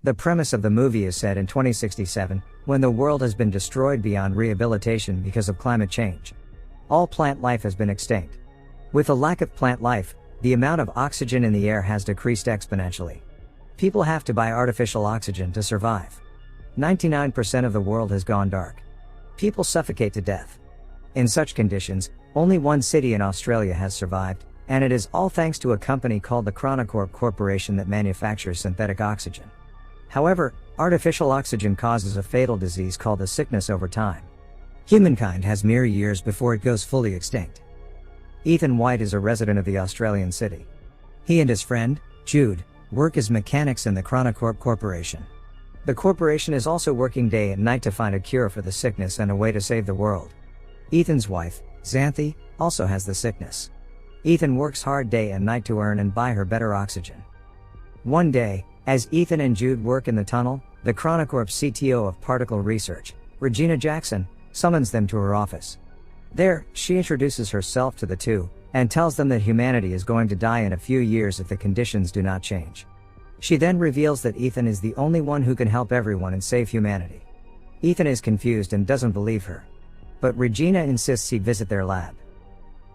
The premise of the movie is set in 2067, when the world has been destroyed beyond rehabilitation because of climate change. All plant life has been extinct. With the lack of plant life, the amount of oxygen in the air has decreased exponentially. People have to buy artificial oxygen to survive. 99% of the world has gone dark. People suffocate to death. In such conditions, only one city in Australia has survived, and it is all thanks to a company called the Chronocorp Corporation that manufactures synthetic oxygen. However, artificial oxygen causes a fatal disease called the sickness over time. Humankind has mere years before it goes fully extinct. Ethan White is a resident of the Australian city. He and his friend, Jude, work as mechanics in the Chronocorp Corporation. The corporation is also working day and night to find a cure for the sickness and a way to save the world. Ethan's wife, Xanthi, also has the sickness. Ethan works hard day and night to earn and buy her better oxygen. One day, as Ethan and Jude work in the tunnel, the Chronocorp CTO of Particle Research, Regina Jackson, summons them to her office. There, she introduces herself to the two, and tells them that humanity is going to die in a few years if the conditions do not change. She then reveals that Ethan is the only one who can help everyone and save humanity. Ethan is confused and doesn't believe her. But Regina insists he visit their lab.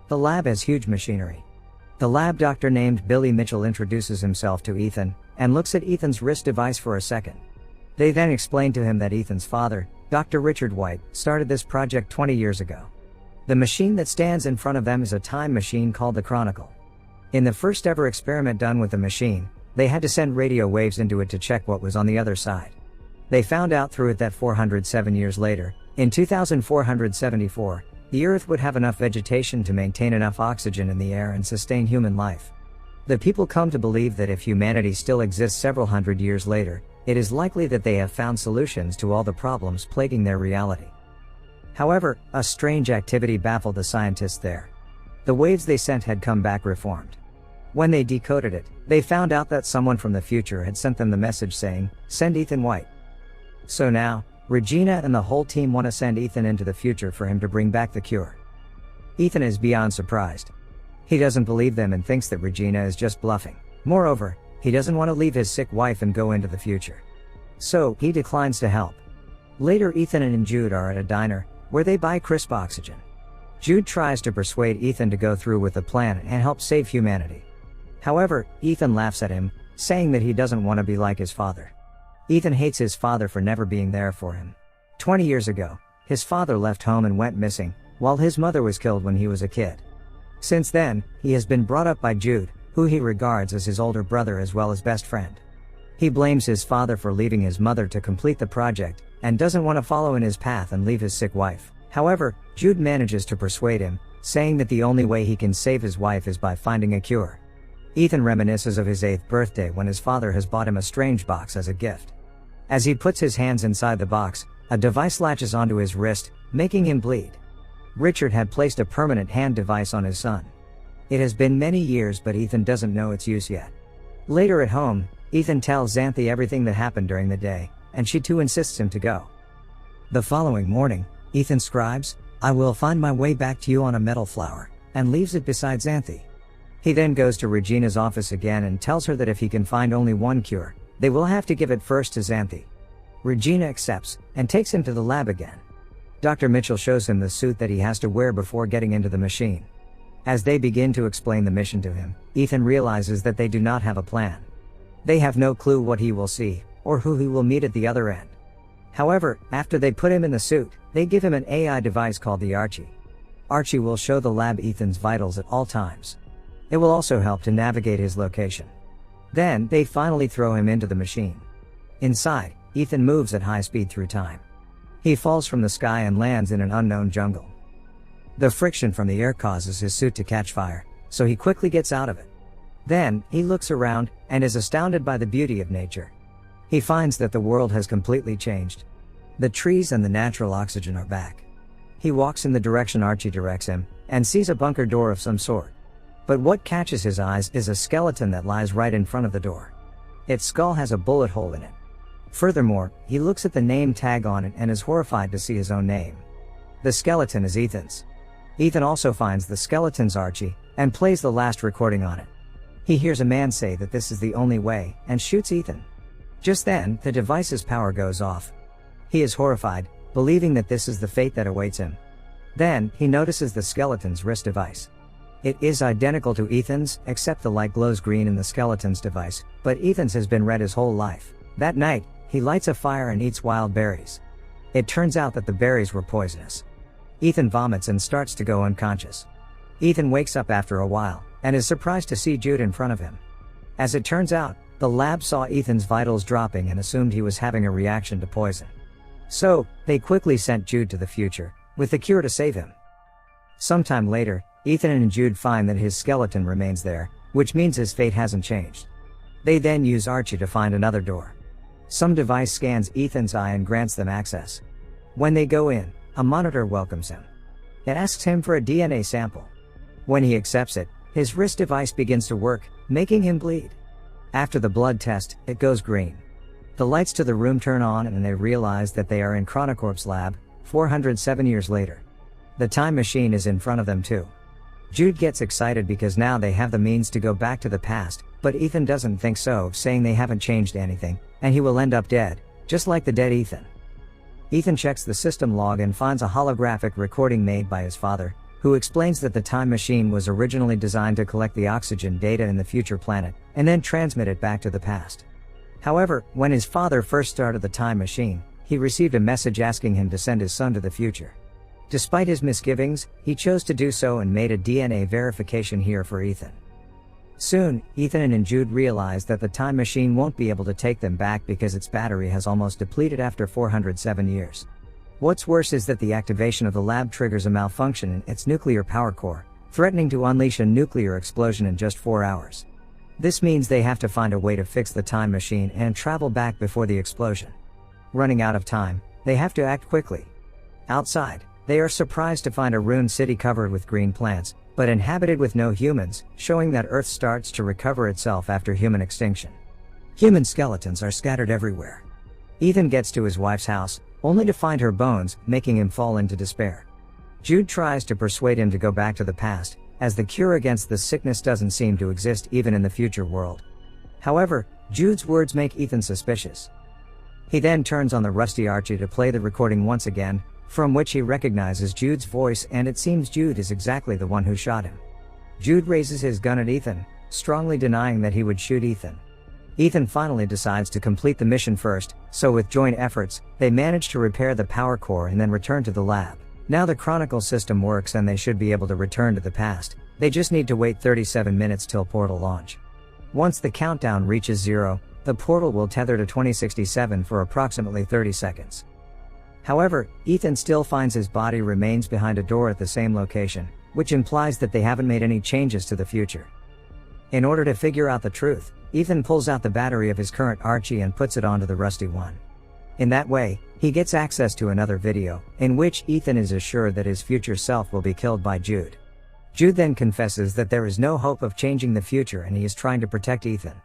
The lab has huge machinery. The lab doctor named Billy Mitchell introduces himself to Ethan, and looks at Ethan's wrist device for a second. They then explain to him that Ethan's father, Dr. Richard White, started this project 20 years ago. The machine that stands in front of them is a time machine called the Chronicle. In the first ever experiment done with the machine, they had to send radio waves into it to check what was on the other side. They found out through it that 407 years later, in 2474, the Earth would have enough vegetation to maintain enough oxygen in the air and sustain human life. The people come to believe that if humanity still exists several hundred years later, it is likely that they have found solutions to all the problems plaguing their reality. However, a strange activity baffled the scientists there. The waves they sent had come back reformed. When they decoded it, they found out that someone from the future had sent them the message saying, "Send Ethan White." So now, Regina and the whole team want to send Ethan into the future for him to bring back the cure. Ethan is beyond surprised. He doesn't believe them and thinks that Regina is just bluffing. Moreover, he doesn't want to leave his sick wife and go into the future. So, he declines to help. Later, Ethan and Jude are at a diner, where they buy crisp oxygen. Jude tries to persuade Ethan to go through with the plan and help save humanity. However, Ethan laughs at him, saying that he doesn't want to be like his father. Ethan hates his father for never being there for him. 20 years ago, his father left home and went missing, while his mother was killed when he was a kid. Since then, he has been brought up by Jude, who he regards as his older brother as well as best friend. He blames his father for leaving his mother to complete the project, and doesn't want to follow in his path and leave his sick wife. However, Jude manages to persuade him, saying that the only way he can save his wife is by finding a cure. Ethan reminisces of his 8th birthday when his father has bought him a strange box as a gift. As he puts his hands inside the box, a device latches onto his wrist, making him bleed. Richard had placed a permanent hand device on his son. It has been many years, but Ethan doesn't know its use yet. Later at home, Ethan tells Xanthi everything that happened during the day, and she too insists him to go. The following morning, Ethan scribes, "I will find my way back to you on a metal flower," and leaves it beside Xanthi. He then goes to Regina's office again and tells her that if he can find only one cure, they will have to give it first to Xanthi. Regina accepts, and takes him to the lab again. Dr. Mitchell shows him the suit that he has to wear before getting into the machine. As they begin to explain the mission to him, Ethan realizes that they do not have a plan. They have no clue what he will see, or who he will meet at the other end. However, after they put him in the suit, they give him an AI device called the Archie. Archie will show the lab Ethan's vitals at all times. It will also help to navigate his location. Then, they finally throw him into the machine. Inside, Ethan moves at high speed through time. He falls from the sky and lands in an unknown jungle. The friction from the air causes his suit to catch fire, so he quickly gets out of it. Then, he looks around, and is astounded by the beauty of nature. He finds that the world has completely changed. The trees and the natural oxygen are back. He walks in the direction Archie directs him, and sees a bunker door of some sort. But what catches his eyes is a skeleton that lies right in front of the door. Its skull has a bullet hole in it. Furthermore, he looks at the name tag on it and is horrified to see his own name. The skeleton is Ethan's. Ethan also finds the skeleton's Archie, and plays the last recording on it. He hears a man say that this is the only way, and shoots Ethan. Just then, the device's power goes off. He is horrified, believing that this is the fate that awaits him. Then, he notices the skeleton's wrist device. It is identical to Ethan's, except the light glows green in the skeleton's device, but Ethan's has been red his whole life. That night, he lights a fire and eats wild berries. It turns out that the berries were poisonous. Ethan vomits and starts to go unconscious. Ethan wakes up after a while, and is surprised to see Jude in front of him. As it turns out, the lab saw Ethan's vitals dropping and assumed he was having a reaction to poison. So, they quickly sent Jude to the future, with the cure to save him. Sometime later, Ethan and Jude find that his skeleton remains there, which means his fate hasn't changed. They then use Archie to find another door. Some device scans Ethan's eye and grants them access. When they go in, a monitor welcomes him. It asks him for a DNA sample. When he accepts it, his wrist device begins to work, making him bleed. After the blood test, it goes green. The lights to the room turn on and they realize that they are in Chronocorp's lab, 407 years later. The time machine is in front of them too. Jude gets excited because now they have the means to go back to the past, but Ethan doesn't think so, saying they haven't changed anything, and he will end up dead, just like the dead Ethan. Ethan checks the system log and finds a holographic recording made by his father, who explains that the time machine was originally designed to collect the oxygen data in the future planet, and then transmit it back to the past. However, when his father first started the time machine, he received a message asking him to send his son to the future. Despite his misgivings, he chose to do so and made a DNA verification here for Ethan. Soon, Ethan and Jude realize that the time machine won't be able to take them back because its battery has almost depleted after 407 years. What's worse is that the activation of the lab triggers a malfunction in its nuclear power core, threatening to unleash a nuclear explosion in just 4 hours. This means they have to find a way to fix the time machine and travel back before the explosion. Running out of time, they have to act quickly. Outside, they are surprised to find a ruined city covered with green plants, but inhabited with no humans, showing that Earth starts to recover itself after human extinction. Human skeletons are scattered everywhere. Ethan gets to his wife's house, only to find her bones, making him fall into despair. Jude tries to persuade him to go back to the past, as the cure against the sickness doesn't seem to exist even in the future world. However, Jude's words make Ethan suspicious. He then turns on the rusty Archie to play the recording once again, from which he recognizes Jude's voice, and it seems Jude is exactly the one who shot him. Jude raises his gun at Ethan, strongly denying that he would shoot Ethan. Ethan finally decides to complete the mission first, so with joint efforts, they manage to repair the power core and then return to the lab. Now the Chronicle system works and they should be able to return to the past. They just need to wait 37 minutes till portal launch. Once the countdown reaches 0, the portal will tether to 2067 for approximately 30 seconds. However, Ethan still finds his body remains behind a door at the same location, which implies that they haven't made any changes to the future. In order to figure out the truth, Ethan pulls out the battery of his current Archie and puts it onto the rusty one. In that way, he gets access to another video, in which Ethan is assured that his future self will be killed by Jude. Jude then confesses that there is no hope of changing the future and he is trying to protect Ethan.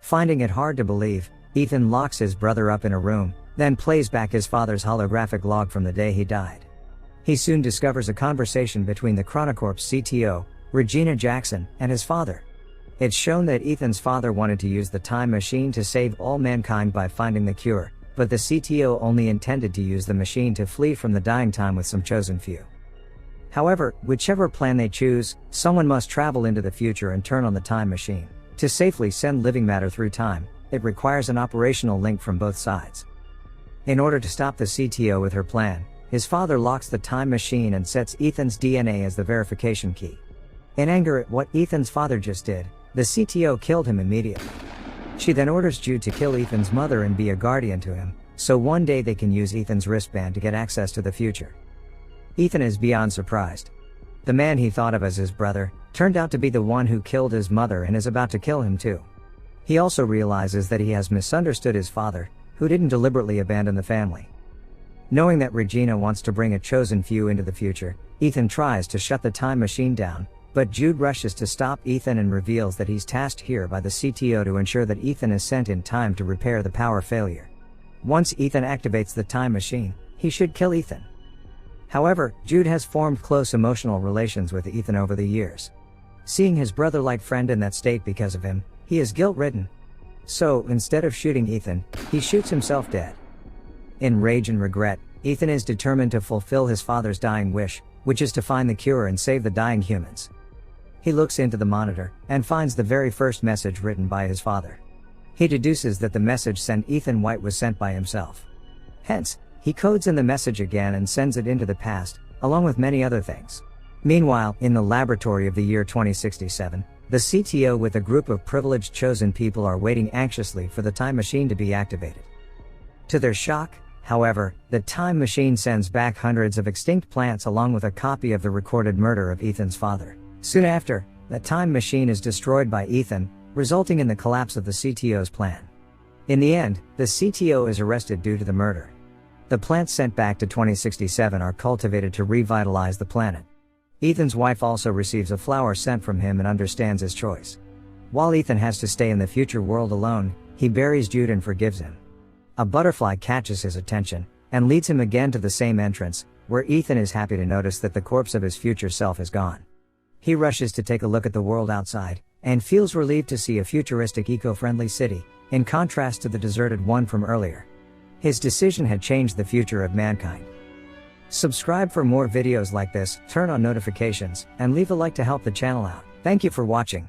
Finding it hard to believe, Ethan locks his brother up in a room, then plays back his father's holographic log from the day he died. He soon discovers a conversation between the Chronocorp's CTO, Regina Jackson, and his father. It's shown that Ethan's father wanted to use the time machine to save all mankind by finding the cure, but the CTO only intended to use the machine to flee from the dying time with some chosen few. However, whichever plan they choose, someone must travel into the future and turn on the time machine. To safely send living matter through time, it requires an operational link from both sides. In order to stop the CTO with her plan, his father locks the time machine and sets Ethan's DNA as the verification key. In anger at what Ethan's father just did, the CTO killed him immediately. She then orders Jude to kill Ethan's mother and be a guardian to him, so one day they can use Ethan's wristband to get access to the future. Ethan is beyond surprised. The man he thought of as his brother turned out to be the one who killed his mother and is about to kill him too. He also realizes that he has misunderstood his father, who didn't deliberately abandon the family. Knowing that Regina wants to bring a chosen few into the future, Ethan tries to shut the time machine down, but Jude rushes to stop Ethan and reveals that he's tasked here by the CTO to ensure that Ethan is sent in time to repair the power failure. Once Ethan activates the time machine, he should kill Ethan. However, Jude has formed close emotional relations with Ethan over the years. Seeing his brother-like friend in that state because of him, he is guilt-ridden. So, instead of shooting Ethan, he shoots himself dead. In rage and regret, Ethan is determined to fulfill his father's dying wish, which is to find the cure and save the dying humans. He looks into the monitor, and finds the very first message written by his father. He deduces that the message sent Ethan White was sent by himself. Hence, he codes in the message again and sends it into the past, along with many other things. Meanwhile, in the laboratory of the year 2067, the CTO with a group of privileged chosen people are waiting anxiously for the time machine to be activated. To their shock, however, the time machine sends back hundreds of extinct plants along with a copy of the recorded murder of Ethan's father. Soon after, the time machine is destroyed by Ethan, resulting in the collapse of the CTO's plan. In the end, the CTO is arrested due to the murder. The plants sent back to 2067 are cultivated to revitalize the planet. Ethan's wife also receives a flower sent from him and understands his choice. While Ethan has to stay in the future world alone, he buries Jude and forgives him. A butterfly catches his attention, and leads him again to the same entrance, where Ethan is happy to notice that the corpse of his future self is gone. He rushes to take a look at the world outside, and feels relieved to see a futuristic eco-friendly city, in contrast to the deserted one from earlier. His decision had changed the future of mankind. Subscribe for more videos like this, turn on notifications, and leave a like to help the channel out. Thank you for watching.